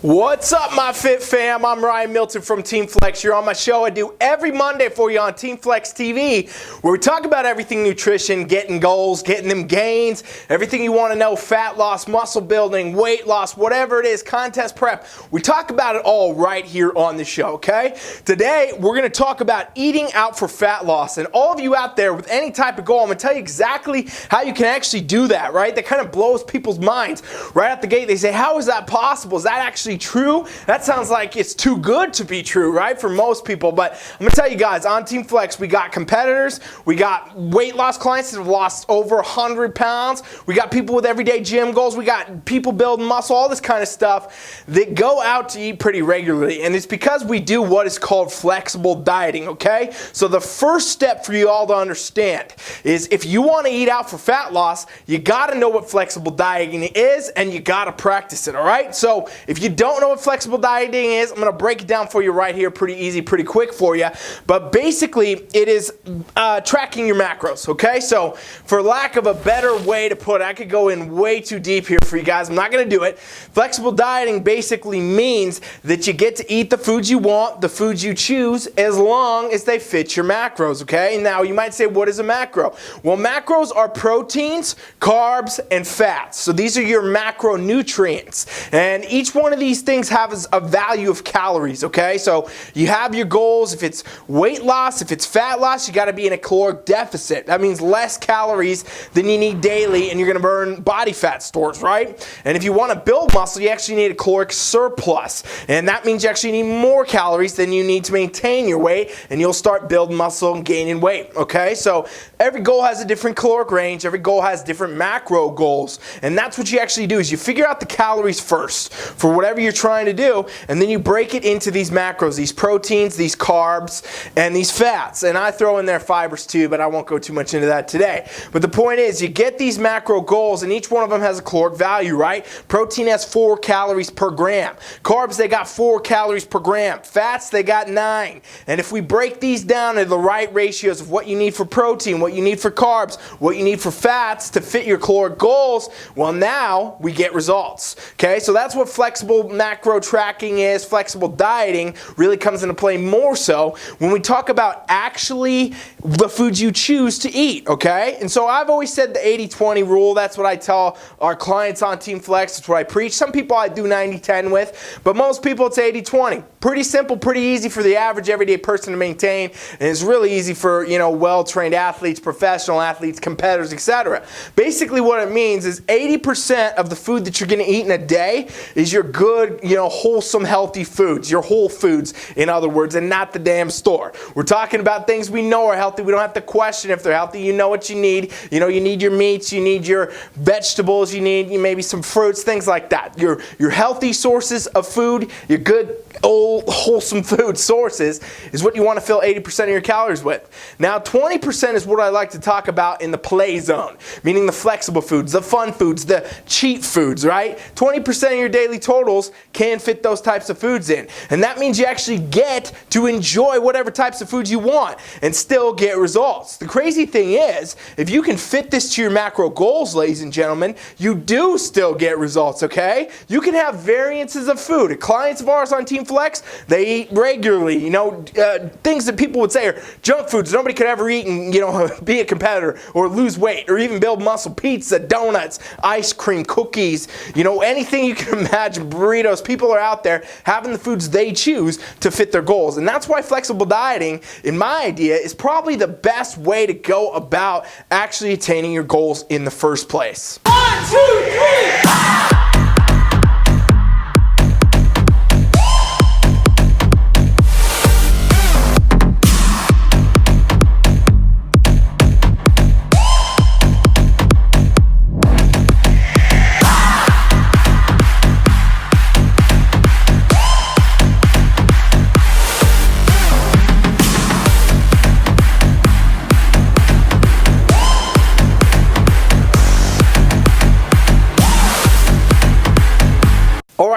What's up, my fit fam? I'm Ryan Milton from TeamFFLEX. You're on my show I do every Monday for you on TeamFFLEX TV, where we talk about everything nutrition, getting goals, getting them gains, everything you want to know, fat loss, muscle building, weight loss, whatever it is, contest prep. We talk about it all right here on the show, okay? Today, we're going to talk about eating out for fat loss. And all of you out there with any type of goal, I'm going to tell you exactly how you can actually do that, right? That kind of blows people's minds. Right out the gate, they say, how is that possible? Is that actually true? That sounds like it's too good to be true, right? For most people. But I'm going to tell you guys, on TeamFFLEX, we got competitors, we got weight loss clients that have lost over 100 pounds, we got people with everyday gym goals, we got people building muscle, all this kind of stuff that go out to eat pretty regularly. And it's because we do what is called flexible dieting, okay? So the first step for you all to understand is if you want to eat out for fat loss, you got to know what flexible dieting is and you got to practice it, all right? So if you don't know what flexible dieting is, I'm going to break it down for you right here, pretty easy, pretty quick for you. But basically, it is tracking your macros, okay? So for lack of a better way to put it, I could go in way too deep here for you guys. I'm not going to do it. Flexible dieting basically means that you get to eat the foods you want, the foods you choose, as long as they fit your macros, okay? Now, you might say, what is a macro? Well, macros are proteins, carbs, and fats. So these are your macronutrients. And each one of these things have a value of calories, okay? So you have your goals. If it's weight loss, if it's fat loss, you got to be in a caloric deficit. That means less calories than you need daily, and you're going to burn body fat stores, right? And if you want to build muscle, you actually need a caloric surplus. And that means you actually need more calories than you need to maintain your weight, and you'll start building muscle and gaining weight, okay? So every goal has a different caloric range. Every goal has different macro goals. And that's what you actually do is you figure out the calories first for whatever you're trying to do, and then you break it into these macros, these proteins, these carbs, and these fats. And I throw in there fibers too, but I won't go too much into that today. But the point is, you get these macro goals, and each one of them has a caloric value, right? Protein has 4 calories per gram. Carbs, they got 4 calories per gram. Fats, they got 9. And if we break these down into the right ratios of what you need for protein, what you need for carbs, what you need for fats to fit your caloric goals, well, now we get results. Okay, so that's what flexible macro tracking is. Flexible dieting really comes into play more so when we talk about actually the foods you choose to eat, okay? And so I've always said the 80-20 rule. That's what I tell our clients on TeamFFLEX. That's what I preach. Some people I do 90-10 with, but most people it's 80-20. Pretty simple, pretty easy for the average everyday person to maintain, and it's really easy for, you know, well-trained athletes, professional athletes, competitors, etc. Basically what it means is 80% of the food that you're going to eat in a day is your good, you know, wholesome, healthy foods, your whole foods, in other words, and not the damn store. We're talking about things we know are healthy. We don't have to question if they're healthy. You know what you need. You know, you need your meats, you need your vegetables, you need maybe some fruits, things like that. Your healthy sources of food, your good old wholesome food sources is what you want to fill 80% of your calories with. Now 20% is what I like to talk about in the play zone, meaning the flexible foods, the fun foods, the cheat foods, right? 20% of your daily totals can fit those types of foods in. And that means you actually get to enjoy whatever types of foods you want and still get results. The crazy thing is, if you can fit this to your macro goals, ladies and gentlemen, you do still get results, okay? You can have variances of food. Clients of ours on TeamFFLEX, they eat regularly, you know, things that people would say are junk foods nobody could ever eat and, you know, be a competitor or lose weight or even build muscle. Pizza, donuts, ice cream, cookies, you know, anything you can imagine, burritos. People are out there having the foods they choose to fit their goals. And that's why flexible dieting, in my idea, is probably the best way to go about actually attaining your goals in the first place. 1, 2, 3!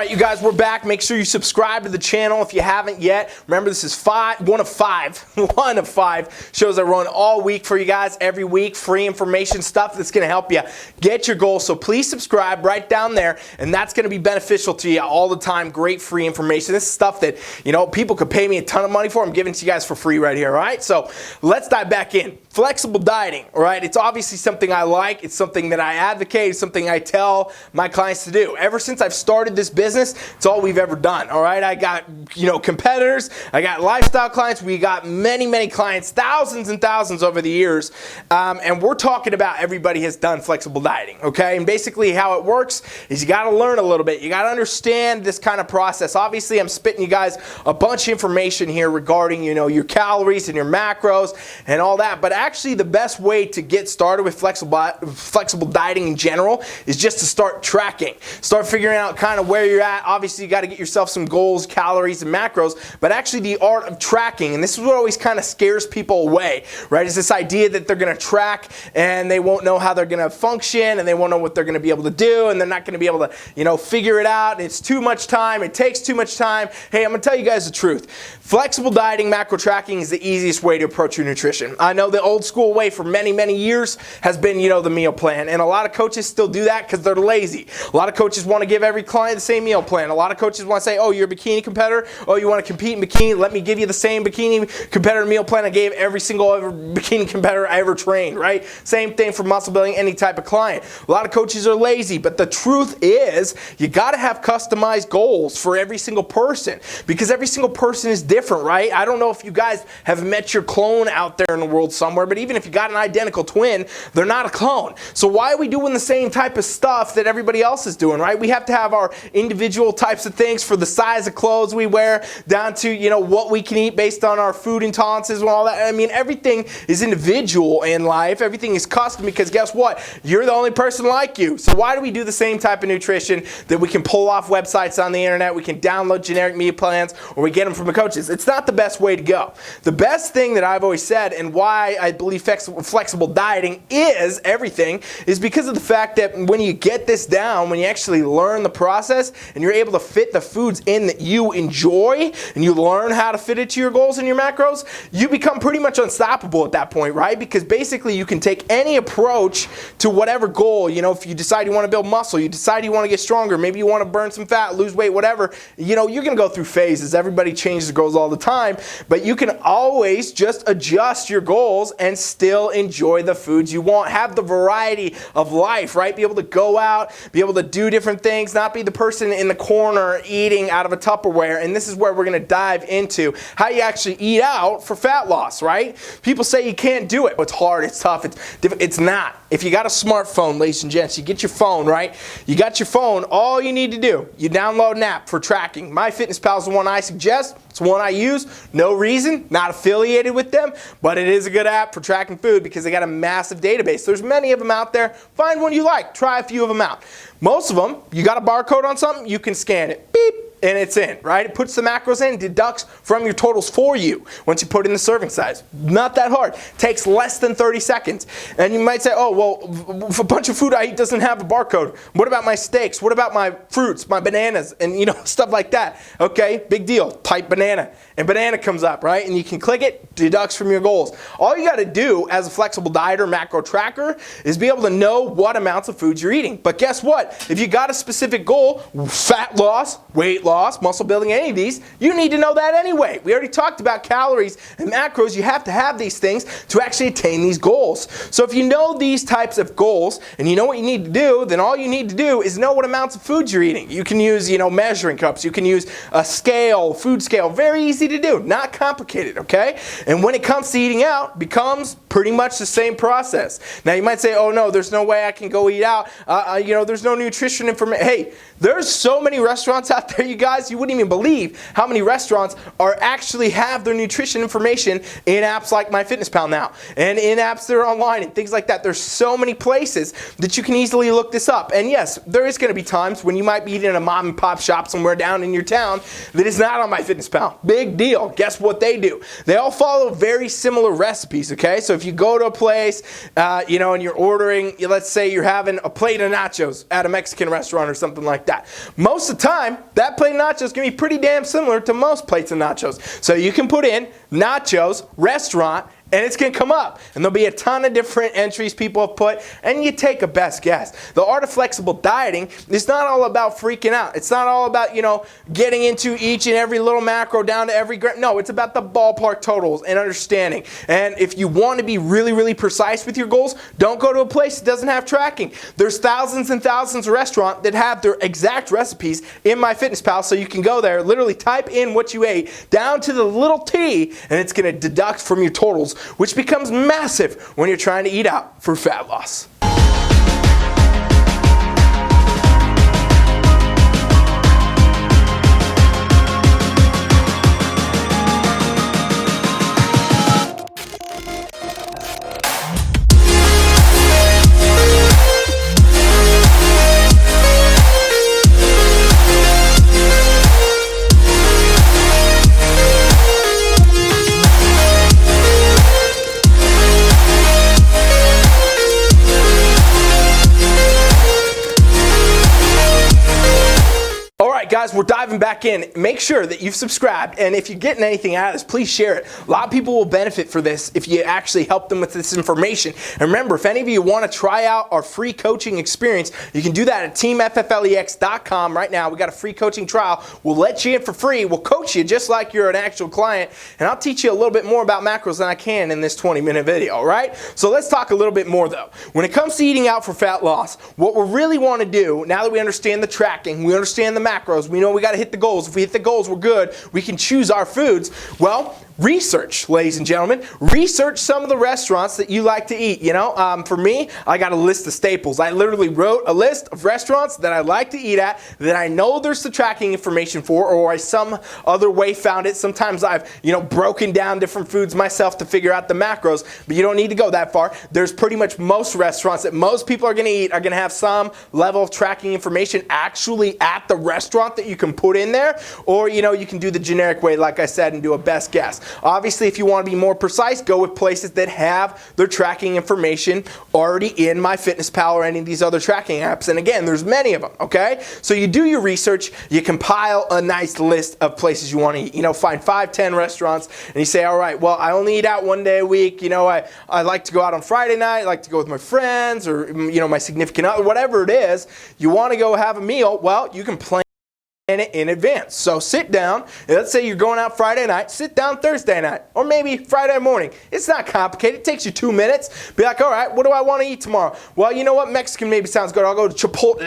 right, you guys, we're back. Make sure you subscribe to the channel if you haven't yet. Remember, this is one of five shows I run all week for you guys. Every week, free information, stuff that's going to help you get your goals. So please subscribe right down there, and that's going to be beneficial to you all the time. Great free information. This is stuff that, people could pay me a ton of money for. I'm giving it to you guys for free right here, all right? So let's dive back in. Flexible dieting, all right? It's obviously something I like. It's something that I advocate. It's something I tell my clients to do. Ever since I've started this business, it's all we've ever done, all right? I got, competitors. I got lifestyle clients. We got many, many clients, thousands and thousands over the years. And we're talking about everybody has done flexible dieting, okay? And basically how it works is you got to learn a little bit. You got to understand this kind of process. Obviously, I'm spitting you guys a bunch of information here regarding, your calories and your macros and all that. But actually, the best way to get started with flexible dieting in general is just to start tracking. Start figuring out kind of where you're at. Obviously, you got to get yourself some goals, calories, and macros, but actually the art of tracking, and this is what always kind of scares people away, right? Is this idea that they're going to track and they won't know how they're going to function, and they won't know what they're going to be able to do, and they're not going to be able to, figure it out. It's too much time. It takes too much time. Hey, I'm going to tell you guys the truth. Flexible dieting, macro tracking is the easiest way to approach your nutrition. I know the old school way for many, many years has been, the meal plan, and a lot of coaches still do that because they're lazy. A lot of coaches want to give every client the same meal plan. A lot of coaches want to say, oh, you're a bikini competitor. Oh, you want to compete in bikini? Let me give you the same bikini competitor meal plan I gave every single bikini competitor I ever trained, right? Same thing for muscle building, any type of client. A lot of coaches are lazy, but the truth is you got to have customized goals for every single person because every single person is different, right? I don't know if you guys have met your clone out there in the world somewhere, but even if you got an identical twin, they're not a clone. So why are we doing the same type of stuff that everybody else is doing, right? We have to have our individual types of things for the size of clothes we wear down to, what we can eat based on our food intolerances and all that. I mean, everything is individual in life. Everything is custom because guess what? You're the only person like you. So why do we do the same type of nutrition that we can pull off websites on the internet, we can download generic meal plans, or we get them from the coaches? It's not the best way to go. The best thing that I've always said and why I believe flexible dieting is everything is because of the fact that when you get this down, when you actually learn the process and you're able to fit the foods in that you enjoy and you learn how to fit it to your goals and your macros, you become pretty much unstoppable at that point, right? Because basically you can take any approach to whatever goal. If you decide you want to build muscle, you decide you want to get stronger, maybe you want to burn some fat, lose weight, whatever, you're going to go through phases. Everybody changes their goals all the time, but you can always just adjust your goals and still enjoy the foods you want. Have the variety of life, right? Be able to go out, be able to do different things, not be the person in the corner eating out of a Tupperware. And this is where we're going to dive into how you actually eat out for fat loss, right? People say you can't do it. It's hard, it's tough, it's not. If you got a smartphone, ladies and gents, you get your phone, right? You got your phone, all you need to do, you download an app for tracking. MyFitnessPal is the one I suggest. It's one I use. No reason, not affiliated with them, but it is a good app for tracking food because they got a massive database. There's many of them out there. Find one you like. Try a few of them out. Most of them, you got a barcode on something, you can scan it. Beep. And it's in, right? It puts the macros in, deducts from your totals for you once you put in the serving size. Not that hard. Takes less than 30 seconds. And you might say, oh, well, if a bunch of food I eat doesn't have a barcode, what about my steaks? What about my fruits, my bananas, and stuff like that? Okay, big deal. Type banana, and banana comes up, right? And you can click it, deducts from your goals. All you got to do as a flexible dieter, macro tracker, is be able to know what amounts of foods you're eating. But guess what? If you got a specific goal, fat loss, weight loss, muscle building, any of these, you need to know that anyway. We already talked about calories and macros. You have to have these things to actually attain these goals. So if you know these types of goals and you know what you need to do, then all you need to do is know what amounts of foods you're eating. You can use, measuring cups. You can use a scale, food scale. Very easy to do. Not complicated, okay? And when it comes to eating out, becomes pretty much the same process. Now you might say, oh no, there's no way I can go eat out. There's no nutrition information. Hey, there's so many restaurants out there, you guys, you wouldn't even believe how many restaurants actually have their nutrition information in apps like MyFitnessPal now, and in apps that are online and things like that. There's so many places that you can easily look this up. And yes, there is going to be times when you might be eating in a mom and pop shop somewhere down in your town that is not on MyFitnessPal. Big deal. Guess what they do? They all follow very similar recipes, okay? So if you go to a place, and you're ordering, let's say you're having a plate of nachos at a Mexican restaurant or something like that. Most of the time, that plate of nachos is going to be pretty damn similar to most plates of nachos. So you can put in nachos, restaurant, and it's going to come up. And there'll be a ton of different entries people have put, and you take a best guess. The art of flexible dieting is not all about freaking out. It's not all about, getting into each and every little macro down to every gram. No, it's about the ballpark totals and understanding. And if you want to be really, really precise with your goals, don't go to a place that doesn't have tracking. There's thousands and thousands of restaurants that have their exact recipes in MyFitnessPal, so you can go there, literally type in what you ate down to the little T, and it's going to deduct from your totals, which becomes massive when you're trying to eat out for fat loss. Guys, we're diving back in. Make sure that you've subscribed, and if you're getting anything out of this, please share it. A lot of people will benefit for this if you actually help them with this information. And remember, if any of you want to try out our free coaching experience, you can do that at TeamFFLEX.com right now. We got a free coaching trial. We'll let you in for free. We'll coach you just like you're an actual client, and I'll teach you a little bit more about macros than I can in this 20-minute video, all right? So let's talk a little bit more, though. When it comes to eating out for fat loss, what we really want to do, now that we understand the tracking, we understand the macros, we know we got to hit the goals. If we hit the goals, we're good. We can choose our foods. Well, research, ladies and gentlemen. Research some of the restaurants that you like to eat. For me, I got a list of staples. I literally wrote a list of restaurants that I like to eat at that I know there's the tracking information for, or I some other way found it. Sometimes I've, broken down different foods myself to figure out the macros, but you don't need to go that far. There's pretty much most restaurants that most people are going to eat are going to have some level of tracking information actually at the restaurant that you can put in there, or, you can do the generic way, like I said, and do a best guess. Obviously, if you want to be more precise, go with places that have their tracking information already in MyFitnessPal or any of these other tracking apps. And again, there's many of them, okay? So you do your research, you compile a nice list of places you want to eat. Find 5, 10 restaurants, and you say, all right, well, I only eat out one day a week. I like to go out on Friday night, I like to go with my friends or, my significant other, whatever it is. You want to go have a meal, well, you can plan it in advance. So sit down, and let's say you're going out Friday night, sit down Thursday night, or maybe Friday morning. It's not complicated. It takes you 2 minutes. Be like, all right, what do I want to eat tomorrow? Well, you know what? Mexican maybe sounds good. I'll go to Chipotle,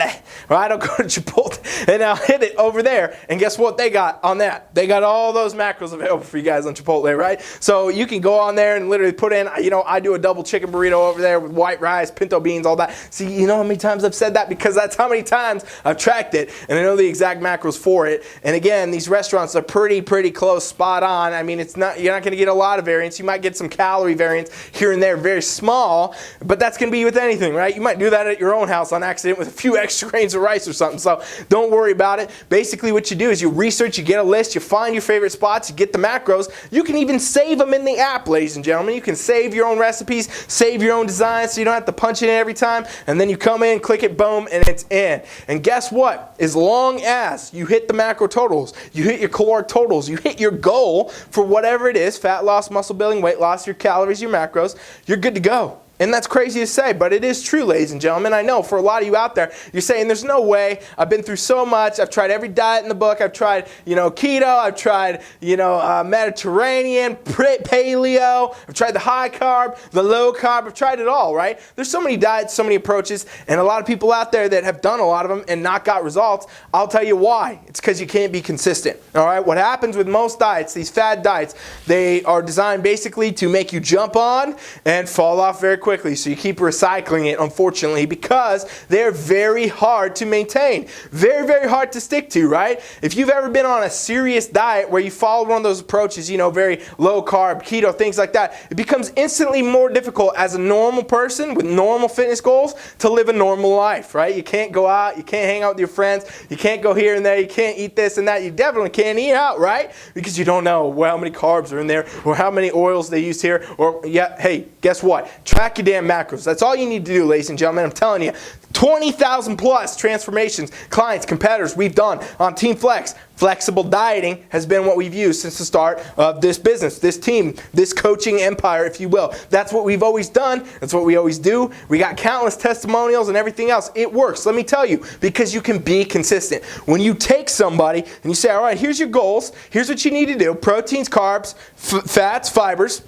right? I'll go to Chipotle, and I'll hit it over there, and guess what they got on that? They got all those macros available for you guys on Chipotle, right? So you can go on there and literally put in, I do a double chicken burrito over there with white rice, pinto beans, all that. See, you know how many times I've said that? Because that's how many times I've tracked it, and I know the exact macros for it. And again, these restaurants are pretty close, spot on. I mean, you're not going to get a lot of variance. You might get some calorie variance here and there, very small, but that's going to be with anything, right? You might do that at your own house on accident with a few extra grains of rice or something, so don't worry about it. Basically, what you do is you research, you get a list, you find your favorite spots, you get the macros. You can even save them in the app, ladies and gentlemen. You can save your own recipes, save your own designs, so you don't have to punch it in every time, and then you come in, click it, boom, and it's in. And guess what? As long as you hit the macro totals, you hit your caloric totals, you hit your goal for whatever it is, fat loss, muscle building, weight loss, your calories, your macros, you're good to go. And that's crazy to say, but it is true, ladies and gentlemen. I know for a lot of you out there, you're saying there's no way. I've been through so much. I've tried every diet in the book. I've tried, keto. I've tried, Mediterranean, paleo. I've tried the high carb, the low carb. I've tried it all, right? There's so many diets, so many approaches, and a lot of people out there that have done a lot of them and not got results. I'll tell you why. It's because you can't be consistent, all right? What happens with most diets, these fad diets, they are designed basically to make you jump on and fall off very quickly. quickly, so you keep recycling it, unfortunately, because they're very hard to maintain. Very, very hard to stick to, right? If you've ever been on a serious diet where you follow one of those approaches, you know, very low carb, keto, things like that, it becomes instantly more difficult as a normal person with normal fitness goals to live a normal life, right? You can't go out, you can't hang out with your friends, you can't go here and there, you can't eat this and that, you definitely can't eat out, right? Because you don't know how many carbs are in there or how many oils they use here, or yeah, hey, guess what? Track your damn macros. That's all you need to do, ladies and gentlemen. I'm telling you, 20,000 plus transformations, clients, competitors we've done on TeamFFLEX. Flexible dieting has been what we've used since the start of this business, this team, this coaching empire, if you will. That's what we've always done. That's what we always do. We got countless testimonials and everything else. It works, let me tell you, because you can be consistent. When you take somebody and you say, all right, here's your goals, here's what you need to do, proteins, carbs, fats, fibers,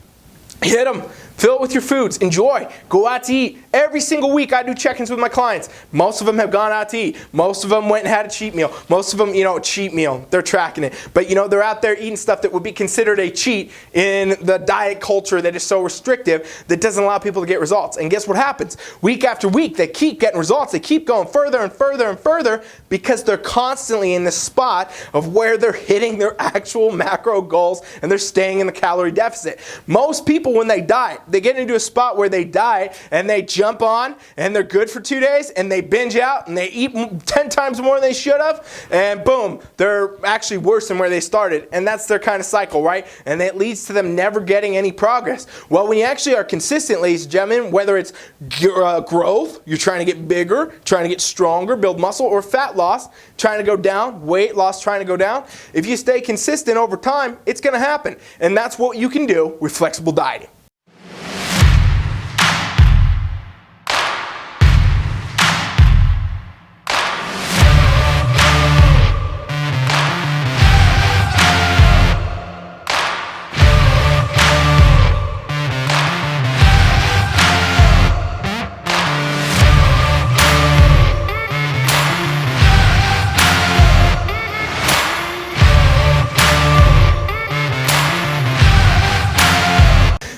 hit them. Fill it with your foods. Enjoy. Go out to eat. Every single week I do check-ins with my clients. Most of them have gone out to eat. Most of them went and had a cheat meal. Most of them, you know, cheat meal. They're tracking it. But, you know, they're out there eating stuff that would be considered a cheat in the diet culture that is so restrictive that doesn't allow people to get results. And guess what happens? Week after week, they keep getting results. They keep going further and further and further because they're constantly in the spot of where they're hitting their actual macro goals and they're staying in the calorie deficit. Most people, when they diet, they get into a spot where they diet and they jump on and they're good for 2 days and they binge out and they eat 10 times more than they should have, and boom, they're actually worse than where they started. And that's their kind of cycle, right? And it leads to them never getting any progress. Well, when you actually are consistent, ladies and gentlemen, whether it's growth, you're trying to get bigger, trying to get stronger, build muscle, or fat loss, trying to go down, weight loss, trying to go down, if you stay consistent over time, it's going to happen. And that's what you can do with flexible dieting.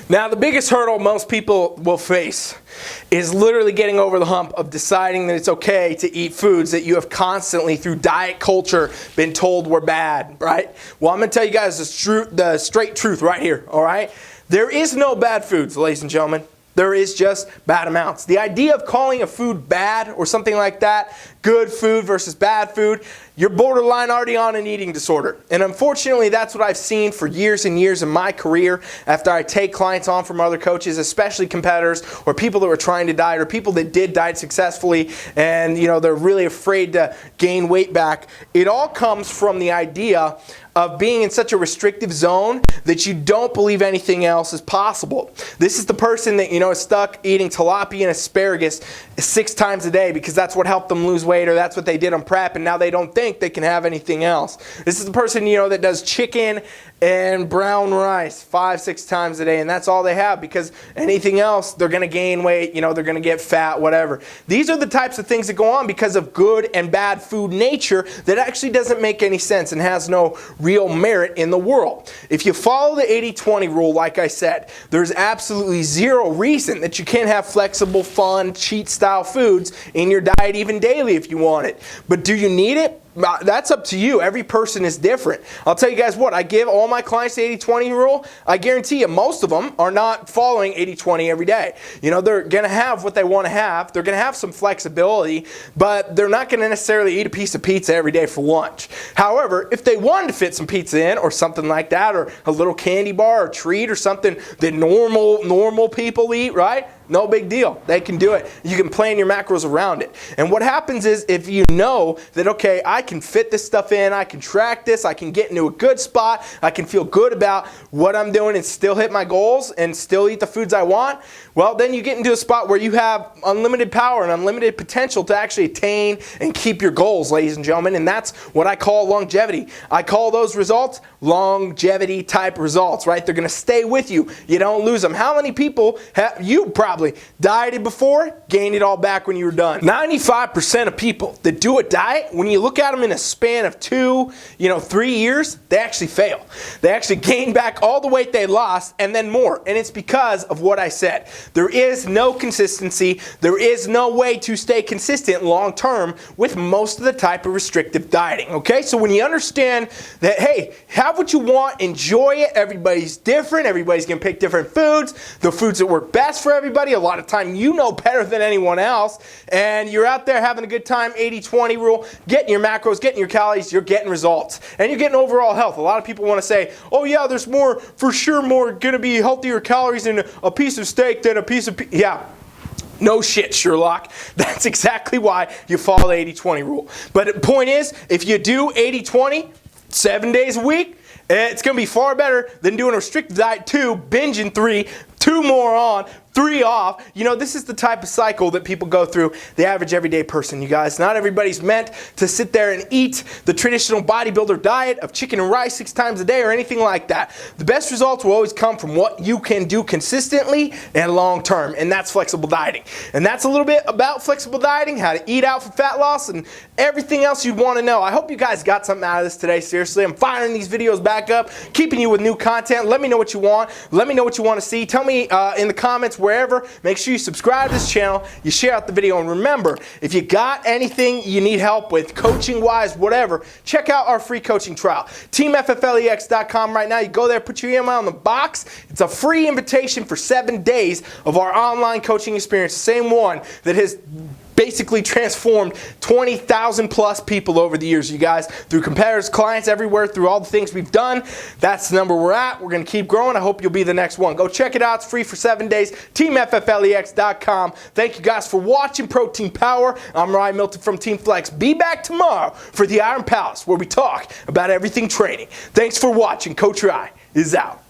Now, the biggest hurdle most people will face is literally getting over the hump of deciding that it's okay to eat foods that you have constantly, through diet culture, been told were bad, right? Well, I'm going to tell you guys the straight truth right here, all right? There is no bad foods, ladies and gentlemen. There is just bad amounts. The idea of calling a food bad or something like that, good food versus bad food, you're borderline already on an eating disorder. And unfortunately, that's what I've seen for years and years in my career after I take clients on from other coaches, especially competitors or people that were trying to diet or people that did diet successfully and, you know, they're really afraid to gain weight back. It all comes from the idea of being in such a restrictive zone that you don't believe anything else is possible. This is the person that, you know, is stuck eating tilapia and asparagus 6 times a day because that's what helped them lose weight or that's what they did on prep, and now they don't think they can have anything else. This is the person, you know, that does chicken and brown rice 5-6 times a day, and that's all they have because anything else, they're going to gain weight, you know, they're going to get fat, whatever. These are the types of things that go on because of good and bad food nature that actually doesn't make any sense and has no real merit in the world. If you follow the 80-20 rule, like I said, there's absolutely zero reason that you can't have flexible, fun, cheat-style foods in your diet even daily if you want it. But do you need it? That's up to you. Every person is different. I'll tell you guys what, I give all my clients the 80-20 rule. I guarantee you most of them are not following 80-20 every day. You know, they're going to have what they want to have. They're going to have some flexibility, but they're not going to necessarily eat a piece of pizza every day for lunch. However, if they wanted to fit some pizza in or something like that, or a little candy bar or treat or something that normal people eat, right? No big deal. They can do it. You can plan your macros around it. And what happens is if you know that, okay, I can fit this stuff in, I can track this, I can get into a good spot, I can feel good about what I'm doing and still hit my goals and still eat the foods I want, well, then you get into a spot where you have unlimited power and unlimited potential to actually attain and keep your goals, ladies and gentlemen. And that's what I call longevity. I call those results longevity type results, right? They're going to stay with you. You don't lose them. How many people have, you probably probably dieted before, gained it all back when you were done. 95% of people that do a diet, when you look at them in a span of 2, 3 years, they actually fail. They actually gain back all the weight they lost and then more. And it's because of what I said. There is no consistency. There is no way to stay consistent long term with most of the type of restrictive dieting. Okay, so when you understand that, hey, have what you want, enjoy it. Everybody's different. Everybody's gonna pick different foods, the foods that work best for everybody. A lot of time you know better than anyone else, and you're out there having a good time. 80-20 rule, getting your macros, getting your calories, you're getting results, and you're getting overall health. A lot of people want to say, oh yeah, there's more, for sure, more gonna be healthier calories in a piece of steak than a piece of yeah. No shit, Sherlock. That's exactly why you follow the 80-20 rule. But the point is, if you do 80-20, 7 days a week, it's going to be far better than doing a restricted diet 2, binging 3, 2 more on, 3 off. This is the type of cycle that people go through, the average everyday person, you guys. Not everybody's meant to sit there and eat the traditional bodybuilder diet of chicken and rice 6 times a day or anything like that. The best results will always come from what you can do consistently and long term, and that's flexible dieting. And that's a little bit about flexible dieting, how to eat out for fat loss, and everything else you'd want to know. I hope you guys got something out of this today. Seriously, I'm firing these videos back up, keeping you with new content. Let me know what you want. Let me know what you want to see. Tell me in the comments wherever. Make sure you subscribe to this channel, you share out the video, and remember, if you got anything you need help with, coaching-wise, whatever, check out our free coaching trial. TeamFFLEX.com right now. You go there, put your email in the box. It's a free invitation for 7 days of our online coaching experience, the same one that has basically transformed 20,000 plus people over the years, you guys, through competitors, clients, everywhere, through all the things we've done. That's the number we're at. We're going to keep growing. I hope you'll be the next one. Go check it out. It's free for 7 days. TeamFFLEX.com. Thank you guys for watching Protein Power. I'm Ryan Milton from TeamFFLEX. Be back tomorrow for the Iron Palace, where we talk about everything training. Thanks for watching. Coach Rye is out.